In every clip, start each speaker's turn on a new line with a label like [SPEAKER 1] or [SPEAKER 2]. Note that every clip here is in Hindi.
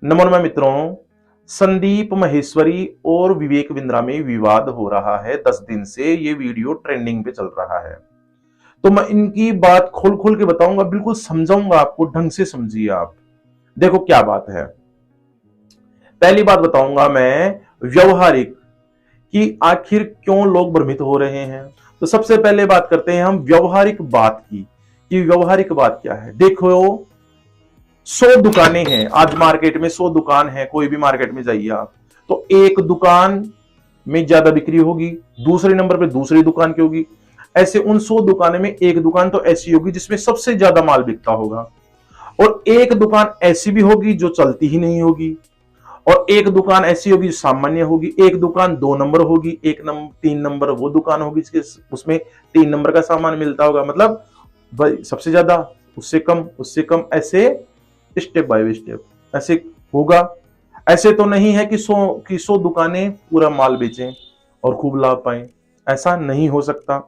[SPEAKER 1] नमोनमः मित्रों, संदीप माहेश्वरी और विवेक बिंद्रा में विवाद हो रहा है। 10 दिन से ये वीडियो ट्रेंडिंग पे चल रहा है। तो मैं इनकी बात खोल खोल के बताऊंगा, बिल्कुल समझाऊंगा आपको, ढंग से समझिए आप। देखो क्या बात है। पहली बात बताऊंगा मैं व्यवहारिक, कि आखिर क्यों लोग भ्रमित हो रहे हैं। तो सबसे पहले बात करते हैं हम व्यवहारिक बात की, कि व्यवहारिक बात क्या है। देखो 100 दुकानें हैं आज मार्केट में, 100 दुकान है, कोई भी मार्केट में जाइए आप, तो एक दुकान में ज्यादा बिक्री होगी, दूसरे नंबर पे दूसरी दुकान की होगी। ऐसे उन 100 दुकानों में एक दुकान तो ऐसी होगी जिसमें सबसे ज्यादा माल बिकता होगा, और एक दुकान ऐसी भी होगी जो चलती ही नहीं होगी, और एक दुकान ऐसी होगी जो सामान्य होगी। एक दुकान 2 नंबर होगी, 3 नंबर वो दुकान होगी जिसके उसमें 3 नंबर का सामान मिलता होगा। मतलब भाई सबसे ज्यादा, उससे कम, उससे कम, ऐसे स्टेप बाय स्टेप ऐसे होगा। ऐसे तो नहीं है कि 100 दुकानें पूरा माल बेचें और खूब लाभ पाएं, ऐसा नहीं हो सकता।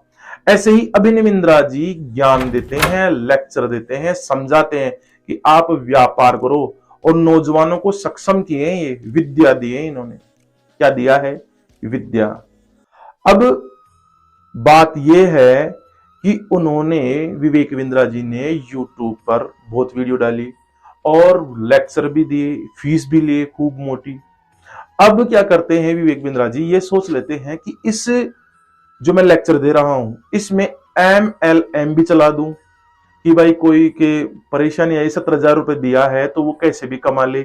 [SPEAKER 1] ऐसे ही अभिनव बिंद्रा जी ज्ञान देते हैं, लेक्चर देते हैं, समझाते हैं कि आप व्यापार करो, और नौजवानों को सक्षम किए, ये विद्या दिए इन्होंने। क्या दिया है? विद्या। अब बात यह है कि उन्होंने, विवेक बिंद्रा जी ने यूट्यूब पर बहुत वीडियो डाली और लेक्चर भी दिए, फीस भी लिए खूब मोटी। अब क्या करते हैं विवेक बिंद्रा जी, ये सोच लेते हैं कि इस जो मैं लेक्चर दे रहा हूं इसमें MLM भी चला दूं, कि भाई कोई के परेशानी आई, 17,000 रुपए दिया है तो वो कैसे भी कमा ले।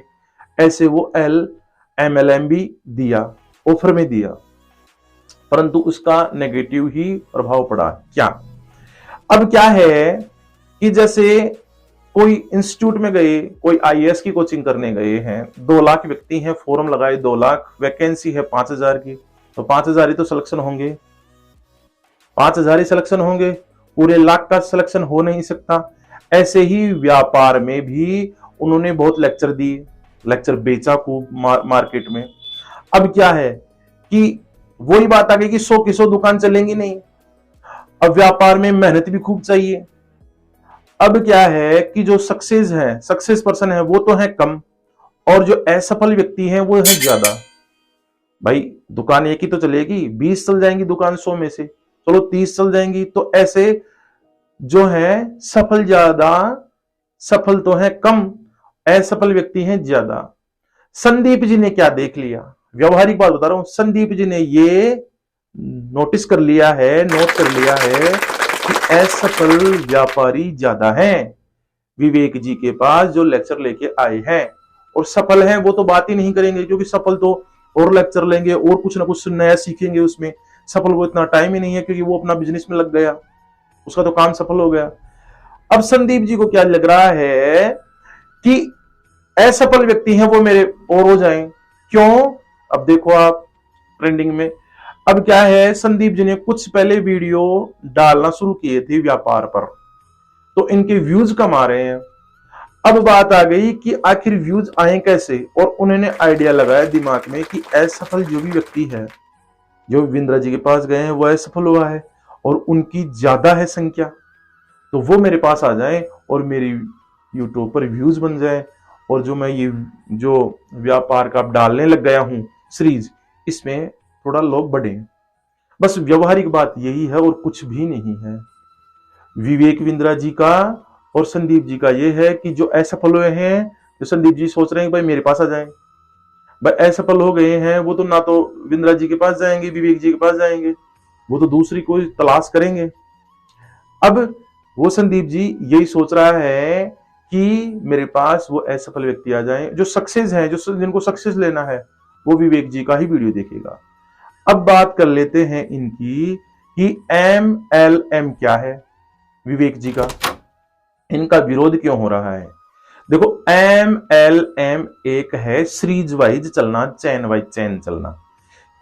[SPEAKER 1] ऐसे वो MLM भी दिया, ऑफर में दिया, परंतु उसका नेगेटिव ही प्रभाव पड़ा। क्या? अब क्या है कि जैसे कोई इंस्टीट्यूट में गए, कोई IAS की कोचिंग करने गए हैं, 2 लाख व्यक्ति हैं, फॉर्म लगाए 2 लाख, वैकेंसी है 5,000 की, तो 5,000 ही तो सिलेक्शन होंगे, 5,000 ही सिलेक्शन होंगे, पूरे लाख का सिलेक्शन हो नहीं सकता। ऐसे ही व्यापार में भी उन्होंने बहुत लेक्चर दिए, लेक्चर बेचा खूब मार्केट में। अब क्या है कि वही बात आ गई कि 100 की 100 दुकान चलेंगी नहीं। अब व्यापार में मेहनत भी खूब चाहिए। अब क्या है कि जो सक्सेस पर्सन है वो तो है कम, और जो असफल व्यक्ति है वो है ज्यादा। भाई दुकान एक ही तो चलेगी, 20 चल जाएंगी दुकान 100 में से, चलो 30 चल जाएंगी, तो ऐसे जो है सफल ज्यादा, सफल तो है कम, असफल व्यक्ति हैं ज्यादा। संदीप जी ने क्या देख लिया, व्यवहारिक बात बता रहा हूं, संदीप जी ने ये नोटिस कर लिया है, नोट कर लिया है कि असफल व्यापारी ज्यादा हैं विवेक जी के पास जो लेक्चर लेके आए हैं, और सफल हैं वो तो बात ही नहीं करेंगे, क्योंकि सफल तो और लेक्चर लेंगे और कुछ ना कुछ नया सीखेंगे उसमें। सफल को इतना टाइम ही नहीं है, क्योंकि वो अपना बिजनेस में लग गया, उसका तो काम सफल हो गया। अब संदीप जी को क्या लग रहा है कि असफल व्यक्ति हैं वो मेरे और हो जाएं। क्यों? अब देखो आप ट्रेंडिंग में। अब क्या है, संदीप जी ने कुछ पहले वीडियो डालना शुरू किए थे व्यापार पर, तो इनके व्यूज कम आ रहे हैं। अब बात आ गई कि आखिर व्यूज आए कैसे, और उन्होंने आइडिया लगाया दिमाग में कि असफल जो भी व्यक्ति है, जो विंद्रा जी के पास गए हैं वो असफल हुआ है और उनकी ज्यादा है संख्या, तो वो मेरे पास आ जाए और मेरी यूट्यूब पर व्यूज बन जाए, और जो मैं ये जो व्यापार का डालने लग गया हूं सीरीज, इसमें थोड़ा लोग बढ़े। बस व्यवहारिक बात यही है और कुछ भी नहीं है। विवेक बिंद्रा जी का और संदीप जी का ये है कि जो असफल हुए हैं, जो संदीप जी सोच रहे हैं भाई मेरे पास आ जाएं, भाई असफल हो गए हैं वो तो ना तो बिंद्रा जी के पास जाएंगे, विवेक जी के पास जाएंगे, वो तो दूसरी कोई तलाश करेंगे। अब वो संदीप जी यही सोच रहा है कि मेरे पास वो असफल व्यक्ति आ जाएं, जो सक्सेस है, जो जिनको सक्सेस लेना है, वो विवेक जी का ही वीडियो देखेगा। अब बात कर लेते हैं इनकी कि MLM क्या है विवेक जी का, इनका विरोध क्यों हो रहा है। देखो MLM एक है सीरीज वाइज चलना, चैन वाइज चैन चलना।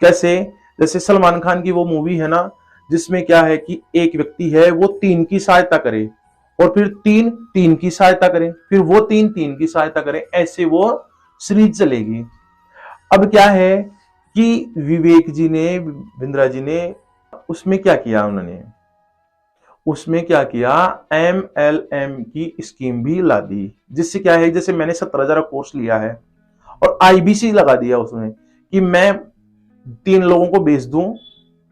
[SPEAKER 1] कैसे? जैसे सलमान खान की वो मूवी है ना, जिसमें क्या है कि एक व्यक्ति है वो 3 की सहायता करे, और फिर 3 की सहायता करें, फिर वो 3 की सहायता करें, ऐसे वो सीरीज चलेगी। अब क्या है कि विवेक जी ने, बिंद्रा जी ने उसमें क्या किया, उन्होंने उसमें क्या किया, MLM की स्कीम भी ला दी। जिससे क्या है, जैसे मैंने 17,000 कोर्स लिया है, और आईबीसी लगा दिया उसमें कि मैं 3 लोगों को बेच दूं,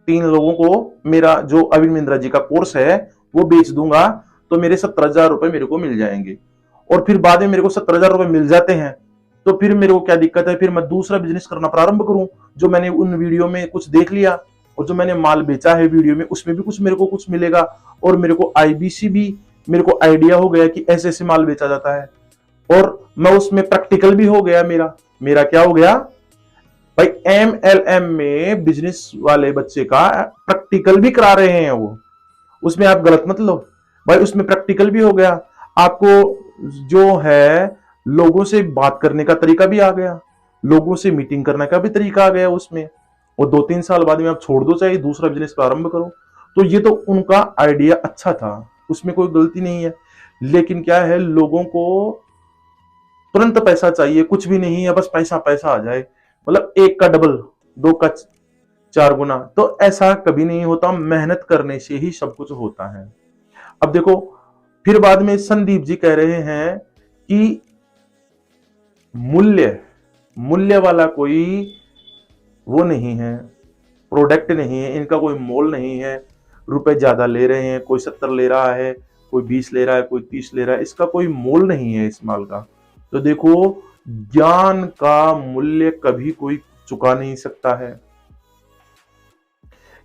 [SPEAKER 1] 3 लोगों को मेरा जो अरविंद बिंद्रा जी का कोर्स है वो बेच दूंगा तो मेरे 17,000 रुपए मेरे को मिल जाएंगे। और फिर बाद में मेरे को 17,000 रुपए मिल जाते हैं तो फिर मेरे को क्या दिक्कत है, फिर मैं दूसरा बिजनेस करना प्रारंभ करूं। जो मैंने उन वीडियो में कुछ देख लिया और जो मैंने माल बेचा है वीडियो में उसमें भी कुछ मेरे को कुछ मिलेगा, और मेरे को आईबीसी भी मेरे को आइडिया हो गया कि ऐसे ऐसे माल बेचा जाता है, और मैं उसमें प्रैक्टिकल भी हो गया। मेरा क्या हो गया भाई, MLM में बिजनेस वाले बच्चे का प्रैक्टिकल भी करा रहे हैं वो, उसमें आप गलत मत लो भाई, उसमें प्रैक्टिकल भी हो गया। आपको जो है लोगों से बात करने का तरीका भी आ गया, लोगों से मीटिंग करने का भी तरीका आ गया उसमें, और 2-3 साल बाद में आप छोड़ दो, चाहे दूसरा बिजनेस प्रारंभ करो। तो ये तो उनका आइडिया अच्छा था, उसमें कोई गलती नहीं है। लेकिन क्या है, लोगों को तुरंत पैसा चाहिए, कुछ भी नहीं है, बस पैसा पैसा आ जाए, मतलब 1 का डबल 2 का 4 गुना। तो ऐसा कभी नहीं होता, मेहनत करने से ही सब कुछ होता है। अब देखो, फिर बाद में संदीप जी कह रहे हैं कि मूल्य वाला कोई वो नहीं है, प्रोडक्ट नहीं है, इनका कोई मोल नहीं है। रुपए ज्यादा ले रहे हैं, कोई 70 ले रहा है, कोई 20 ले रहा है, कोई 30 ले रहा है, इसका कोई मोल नहीं है इस माल का। तो देखो, ज्ञान का मूल्य कभी कोई चुका नहीं सकता है,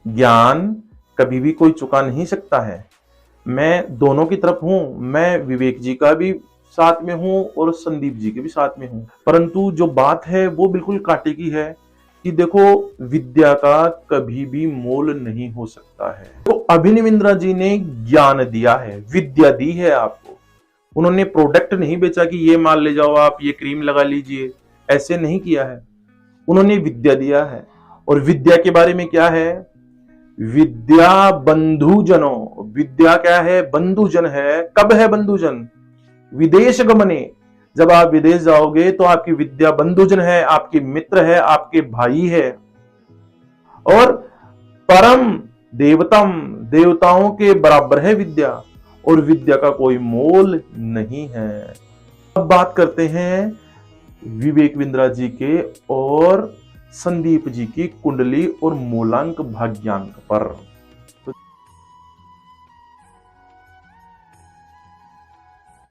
[SPEAKER 1] ज्ञान कभी भी कोई चुका नहीं सकता है। मैं दोनों की तरफ हूं, मैं विवेक जी का भी साथ में हूं और संदीप जी के भी साथ में हूं, परंतु जो बात है वो बिल्कुल कांटे की है कि देखो, विद्या का कभी भी मोल नहीं हो सकता है। तो अभिनव बिंद्रा जी ने ज्ञान दिया है, विद्या दी है आपको। उन्होंने प्रोडक्ट नहीं बेचा कि ये माल ले जाओ आप, ये क्रीम लगा लीजिए, ऐसे नहीं किया है। उन्होंने विद्या दिया है। और विद्या के बारे में क्या है, विद्या बंधुजनों, विद्या क्या है, बंधुजन है। कब है बंधुजन, विदेश गमने, जब आप विदेश जाओगे तो आपकी विद्या बंधुजन है, आपके मित्र है, आपके भाई है। और परम देवतम, देवताओं के बराबर है विद्या, और विद्या का कोई मोल नहीं है। अब बात करते हैं विवेक बिंद्रा जी के और संदीप जी की कुंडली और मूलांक भाग्यांक पर।